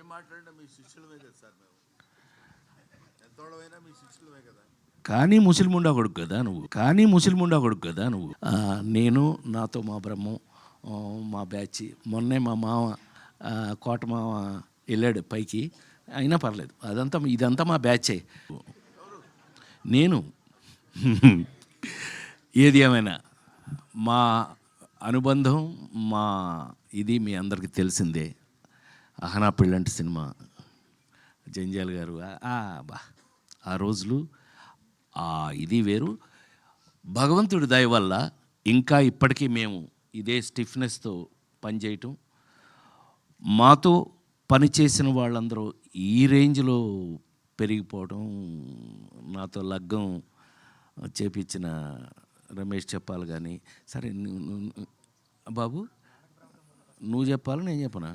ఏం మాట్లాడినా మీ శిష్యులమే కదా సార్, మేము ఎంతోడమైనా మీ శిష్యులమే కదా. కానీ ముస్లిముండా కొడుకు కదా నువ్వు. నేను నాతో మా బ్రహ్మం, మా బ్యాచ్. మొన్నే మా మామ కోట మామ వెళ్ళాడు పైకి, అయినా పర్లేదు, ఇదంతా మా బ్యాచే. నేను ఏది ఏమైనా మా అనుబంధం, మా ఇది మీ అందరికీ తెలిసిందే. అహనా పెళ్ళంటి సినిమా, జంజాల్ గారు, బా ఆ రోజులు ఇది వేరు. భగవంతుడి దయ వల్ల ఇంకా ఇప్పటికీ మేము ఇదే స్టిఫ్నెస్తో పనిచేయటం, మాతో పనిచేసిన వాళ్ళందరూ ఈ రేంజ్లో పెరిగిపోవడం, నాతో లగ్గం చేపించిన రమేష్ చెప్పాలి. కానీ సరే బాబు నువ్వు చెప్పాలి, నేను చెప్పనా?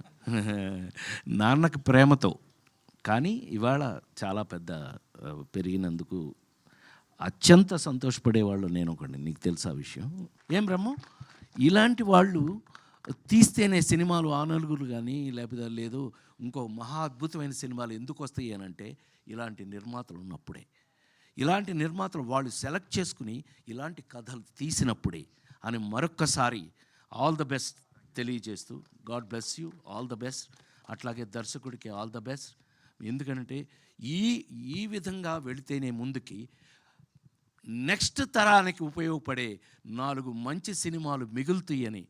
నాన్నకి ప్రేమతో. కానీ ఇవాళ చాలా పెద్ద పెరిగినందుకు అత్యంత సంతోషపడేవాళ్ళు నేను ఒకటి. నీకు తెలుసా విషయం? ఏం బ్రహ్మం, ఇలాంటి వాళ్ళు తీస్తేనే సినిమాలు ఆ నలుగురు కానీ లేకపోతే లేదు ఇంకో మహా అద్భుతమైన సినిమాలు ఎందుకు వస్తాయి అని అంటే ఇలాంటి నిర్మాతలు ఉన్నప్పుడే. ఇలాంటి నిర్మాతలు వాళ్ళు సెలెక్ట్ చేసుకుని ఇలాంటి కథలు తీసినప్పుడే అని మరొక్కసారి ఆల్ ద బెస్ట్ తెలియజేస్తూ, God bless you, all the best. అట్లాగే దర్శకుడికి ఆల్ ద బెస్ట్. ఎందుకంటే ఈ విధంగా వెళితేనే ముందుకి నెక్స్ట్ తరానికి ఉపయోగపడే 4 మంచి సినిమాలు మిగులుతాయని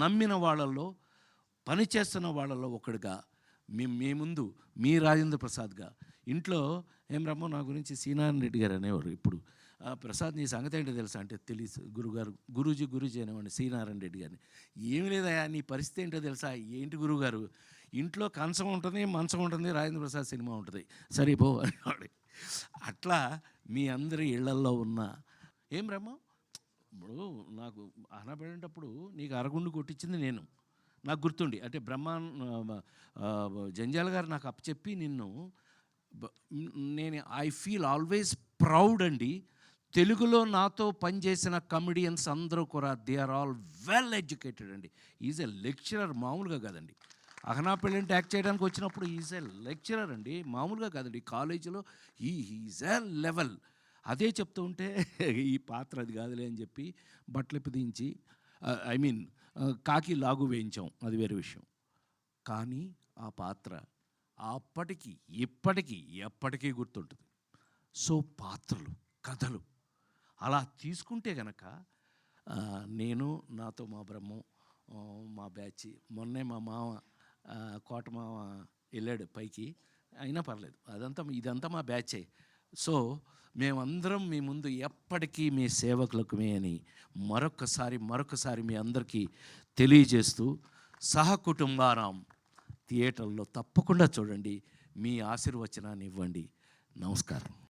నమ్మిన వాళ్ళల్లో, పనిచేస్తున్న వాళ్ళల్లో ఒకడుగా మీ ముందు మీ రాజేంద్ర ప్రసాద్గా. ఇంట్లో ఏం రమ్మో నా గురించి సీనారాయణ రెడ్డి గారు అనేవారు. ఇప్పుడు ప్రసాద్ నీ సంగతి ఏంటో తెలుసా అంటే తెలుసు గురుగారు, గురూజీ అనేవాడిని సీనారాయణ రెడ్డి గారిని. ఏమి లేదయా నీ పరిస్థితి ఏంటో తెలుసా? ఏంటి గురువుగారు, ఇంట్లో కంచం ఉంటుంది, మంచం ఉంటుంది, రాజేంద్ర ప్రసాద్ సినిమా ఉంటుంది, సరిపో అనేవాడు. అట్లా మీ అందరి ఇళ్లల్లో ఉన్న ఏం రమ్మ, ఇప్పుడు నాకు ఆనబడేటప్పుడు నీకు అరగుండు కొట్టించింది నేను, నాకు గుర్తుండి. అంటే జంజాల గారు నాకు అప్పచెప్పి నేను ఐ ఫీల్ ఆల్వేస్ ప్రౌడ్ అండి. తెలుగులో నాతో పనిచేసిన కమెడియన్స్ అందరూ కూడా they are all well educated అండి. ఈజ్ ఎ లెక్చరర్, మామూలుగా కాదండి. అహనా పెళ్ళంటే యాక్ట్ చేయడానికి వచ్చినప్పుడు ఈజ్ ఎ లెక్చరర్ అండి, మామూలుగా కాదండి. కాలేజీలో ఈజ్ ఎ లెవెల్. అదే చెప్తూ ఉంటే ఈ పాత్ర అది కాదులే అని చెప్పి బట్టలు దించి కాకి లాగు వేయించాం, అది వేరే విషయం. కానీ ఆ పాత్ర అప్పటికి ఇప్పటికీ ఎప్పటికీ గుర్తుంటుంది. సో పాత్రలు, కథలు అలా తీసుకుంటే గనక నేను నాతో మా బ్రహ్మం, మా బ్యాచ్. మొన్నే మా మామ కోట మామ వెళ్ళాడు పైకి, అయినా పర్లేదు, ఇదంతా మా బ్యాచే. సో మేమందరం మీ ముందు ఎప్పటికీ మీ సేవకులకుమే అని మరొకసారి మీ అందరికీ తెలియజేస్తూ, సహకుటుంబారాం థియేటర్లో తప్పకుండా చూడండి, మీ ఆశీర్వచనాన్ని ఇవ్వండి. నమస్కారం.